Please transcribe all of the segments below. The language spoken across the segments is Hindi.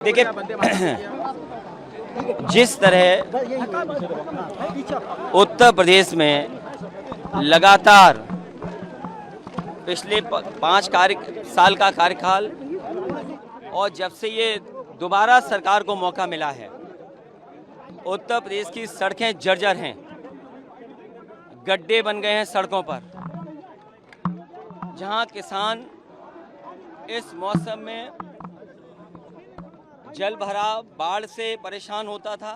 देखिए, जिस तरह उत्तर प्रदेश में लगातार पिछले 5 साल का कार्यकाल और जब से ये दोबारा सरकार को मौका मिला है, उत्तर प्रदेश की सड़कें जर्जर हैं, गड्ढे बन गए हैं सड़कों पर। जहां किसान इस मौसम में जल भराव, बाढ़ से परेशान होता था,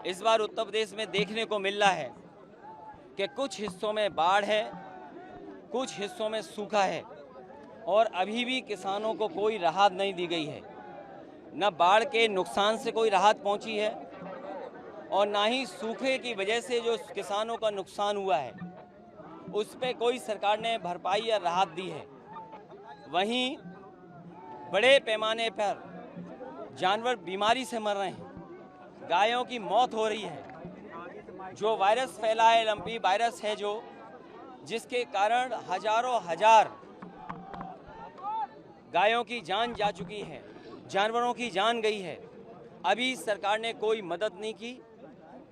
इस बार उत्तर प्रदेश में देखने को मिल रहा है कि कुछ हिस्सों में बाढ़ है, कुछ हिस्सों में सूखा है और अभी भी किसानों को कोई राहत नहीं दी गई है। न बाढ़ के नुकसान से कोई राहत पहुंची है और ना ही सूखे की वजह से जो किसानों का नुकसान हुआ है उस पर कोई सरकार ने भरपाई या राहत दी है। वहीं बड़े पैमाने पर जानवर बीमारी से मर रहे हैं, गायों की मौत हो रही है। जो वायरस फैला है, लंपी वायरस है जो, जिसके कारण हजारों हजार गायों की जान जा चुकी है, जानवरों की जान गई है। अभी सरकार ने कोई मदद नहीं की,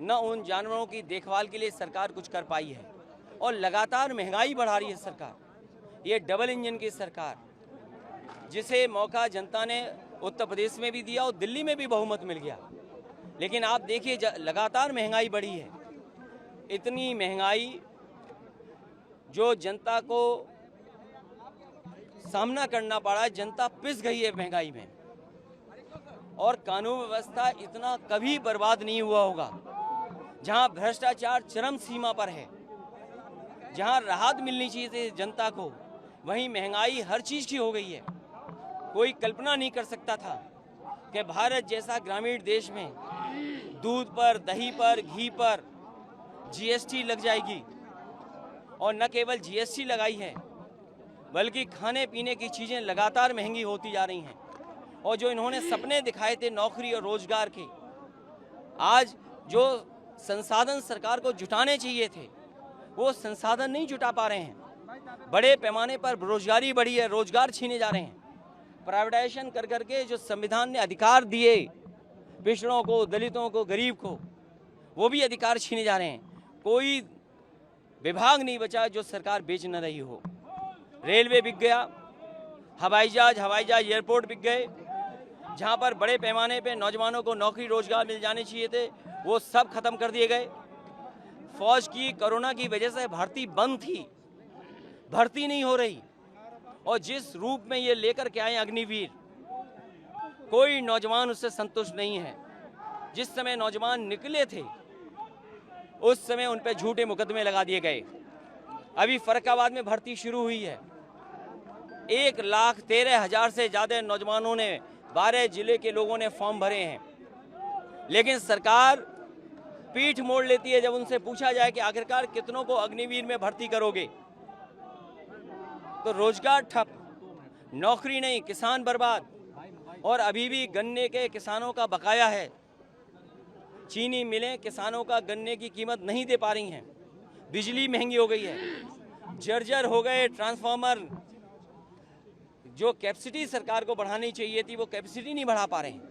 न उन जानवरों की देखभाल के लिए सरकार कुछ कर पाई है और लगातार महंगाई बढ़ा रही है सरकार। ये डबल इंजन की सरकार, जिसे मौका जनता ने उत्तर प्रदेश में भी दिया और दिल्ली में भी बहुमत मिल गया, लेकिन आप देखिए लगातार महंगाई बढ़ी है। इतनी महंगाई जो जनता को सामना करना पड़ा है, जनता पिस गई है महंगाई में। और कानून व्यवस्था इतना कभी बर्बाद नहीं हुआ होगा। जहां भ्रष्टाचार चरम सीमा पर है, जहां राहत मिलनी चाहिए जनता को, वहीं महंगाई हर चीज की हो गई है। कोई कल्पना नहीं कर सकता था कि भारत जैसा ग्रामीण देश में दूध पर, दही पर, घी पर जीएसटी लग जाएगी। और न केवल जीएसटी लगाई है, बल्कि खाने पीने की चीजें लगातार महंगी होती जा रही हैं। और जो इन्होंने सपने दिखाए थे नौकरी और रोजगार के, आज जो संसाधन सरकार को जुटाने चाहिए थे वो संसाधन नहीं जुटा पा रहे हैं। बड़े पैमाने पर बेरोजगारी बढ़ी है, रोजगार छीने जा रहे हैं। प्राइवेटाइजेशन कर करके जो संविधान ने अधिकार दिए पिछड़ों को, दलितों को, गरीब को, वो भी अधिकार छीने जा रहे हैं। कोई विभाग नहीं बचा जो सरकार बेच न रही हो। रेलवे बिक गया, हवाई जहाज एयरपोर्ट बिक गए। जहां पर बड़े पैमाने पे नौजवानों को नौकरी रोजगार मिल जाने चाहिए थे, वो सब खत्म कर दिए गए। फौज की कोरोना की वजह से भर्ती बंद थी, भर्ती नहीं हो रही। और जिस रूप में ये लेकर के आए अग्निवीर, कोई नौजवान उससे संतुष्ट नहीं है। जिस समय नौजवान निकले थे उस समय उन पर झूठे मुकदमे लगा दिए गए। अभी फर्रुखाबाद में भर्ती शुरू हुई है। 1,13,000 से ज्यादा नौजवानों ने, 12 जिले के लोगों ने फॉर्म भरे हैं। लेकिन सरकार पीठ मोड़ लेती है जब उनसे पूछा जाए कि आखिरकार कितनों को अग्निवीर में भर्ती करोगे। तो रोजगार ठप, नौकरी नहीं, किसान बर्बाद। और अभी भी गन्ने के किसानों का बकाया है। चीनी मिलें किसानों का गन्ने की कीमत नहीं दे पा रही हैं। बिजली महंगी हो गई है, जर्जर हो गए ट्रांसफार्मर। जो कैपेसिटी सरकार को बढ़ानी चाहिए थी वो कैपेसिटी नहीं बढ़ा पा रहे हैं।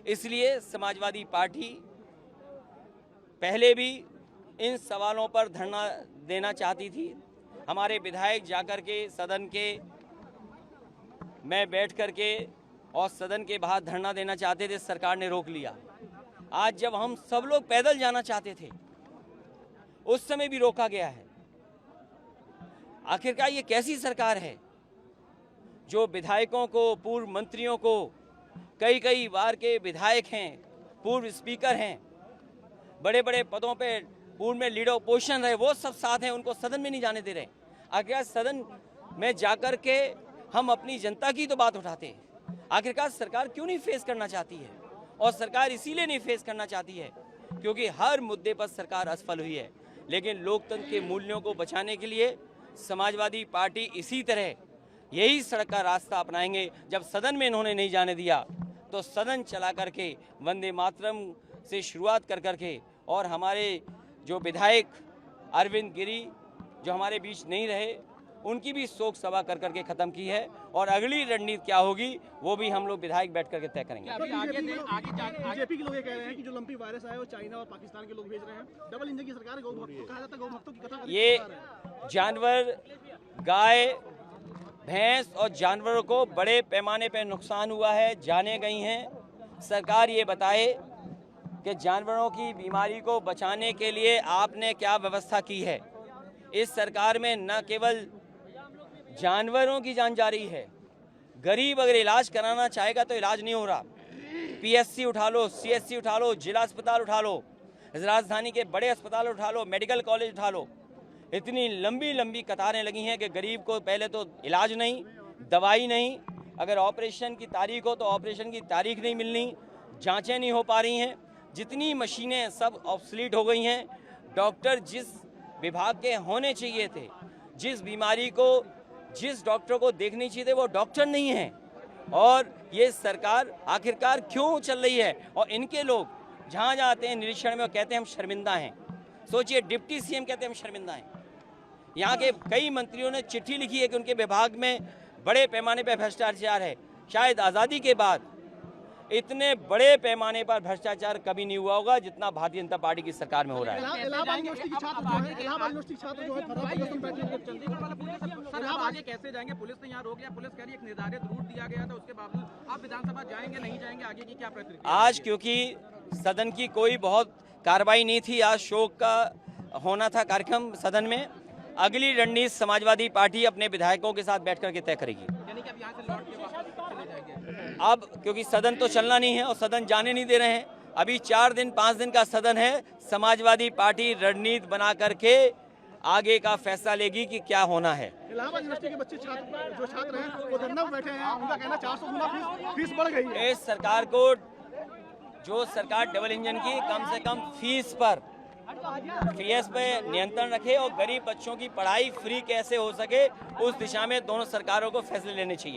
इसलिए समाजवादी पार्टी पहले भी इन सवालों पर धरना देना चाहती थी। हमारे विधायक जाकर के सदन के में बैठ करके और सदन के बाहर धरना देना चाहते थे, सरकार ने रोक लिया। आज जब हम सब लोग पैदल जाना चाहते थे उस समय भी रोका गया है। आखिरकार ये कैसी सरकार है जो विधायकों को, पूर्व मंत्रियों को, कई बार के विधायक हैं, पूर्व स्पीकर हैं, बड़े बड़े पदों पे पूर्व में लीडर ऑपोजिशन रहे, वो सब साथ हैं, उनको सदन में नहीं जाने दे रहे। आखिरकार सदन में जाकर के हम अपनी जनता की तो बात उठाते हैं। आखिरकार सरकार क्यों नहीं फेस करना चाहती है? और सरकार इसीलिए नहीं फेस करना चाहती है क्योंकि हर मुद्दे पर सरकार असफल हुई है। लेकिन लोकतंत्र के मूल्यों को बचाने के लिए समाजवादी पार्टी इसी तरह यही सड़क का रास्ता अपनाएंगे। जब सदन में इन्होंने नहीं जाने दिया तो सदन चला करके वंदे मातरम से शुरुआत कर करके, और हमारे जो विधायक अरविंद गिरी जो हमारे बीच नहीं रहे, उनकी भी शोक सभा कर करके खत्म की है। और अगली रणनीति क्या होगी वो भी हम लोग विधायक बैठ करके तय करेंगे। बीजेपी के लोग ये कह रहे हैं कि जो लंपी वायरस है वो चाइना और पाकिस्तान के लोग भेज रहे हैं। डबल इंजन की सरकार है, गौ भक्तों कहा जाता है, गौ भक्तों की कथा। ये जानवर, गाय, भैंस और जानवरों को बड़े पैमाने पर नुकसान हुआ है, जाने गई हैं। सरकार ये बताए कि जानवरों की बीमारी को बचाने के लिए आपने क्या व्यवस्था की है। इस सरकार में न केवल जानवरों की जान जा रही है, गरीब अगर इलाज कराना चाहेगा तो इलाज नहीं हो रहा। पीएससी उठा लो, सीएससी उठा लो, जिला अस्पताल उठा लो, राजधानी के बड़े अस्पताल उठा लो, मेडिकल कॉलेज उठा लो, इतनी लंबी लंबी कतारें लगी हैं कि गरीब को पहले तो इलाज नहीं, दवाई नहीं, अगर ऑपरेशन की तारीख हो तो ऑपरेशन की तारीख नहीं मिलनी, जांचें नहीं हो पा रही हैं, जितनी मशीनें सब ऑब्सलीट हो गई हैं। डॉक्टर जिस विभाग के होने चाहिए थे, जिस बीमारी को जिस डॉक्टर को देखनी चाहिए थे वो डॉक्टर नहीं है। और ये सरकार आखिरकार क्यों चल रही है। और इनके लोग जहाँ जाते हैं निरीक्षण में वो कहते हैं हम शर्मिंदा हैं। सोचिए, डिप्टी सीएम कहते हैं हम शर्मिंदा हैं। यहाँ के कई मंत्रियों ने चिट्ठी लिखी है कि उनके विभाग में बड़े पैमाने पर भ्रष्टाचार है। शायद आज़ादी के बाद इतने बड़े पैमाने पर भ्रष्टाचार कभी नहीं हुआ होगा जितना भारतीय जनता पार्टी की सरकार में हो रहा है। इलाहाबाद यूनिवर्सिटी की छात्र जो है, इलाहाबाद यूनिवर्सिटी की छात्र जो है आगे कैसे जाएंगे? पुलिस ने यहाँ रोक लिया, पुलिस कह रही है एक निर्धारित रूट दिया गया था, उसके बावजूद आप विधानसभा जाएंगे नहीं जाएंगे, आगे की क्या प्रतिक्रिया? आज क्योंकि सदन की कोई बहुत कार्रवाई नहीं थी, आज शोक का होना था कार्यक्रम सदन में। अगली रणनीति समाजवादी पार्टी अपने विधायकों के साथ बैठ करके तय करेगी। यानी कि अब यहाँ से लौट के वापस चले जाएंगे? अब क्योंकि सदन तो चलना नहीं है और सदन जाने नहीं दे रहे हैं, अभी 4 दिन 5 दिन का सदन है। समाजवादी पार्टी रणनीति बना करके आगे का फैसला लेगी कि क्या होना है। इलाहाबाद यूनिवर्सिटी के बच्चे जो छात्र हैं वो धरना पर बैठे हैं, उनका कहना 400 गुना फीस बढ़ गई है। इस सरकार को, जो सरकार डबल इंजन की, कम से कम फीस पे नियंत्रण रखे और गरीब बच्चों की पढ़ाई फ्री कैसे हो सके उस दिशा में दोनों सरकारों को फैसले लेने चाहिए।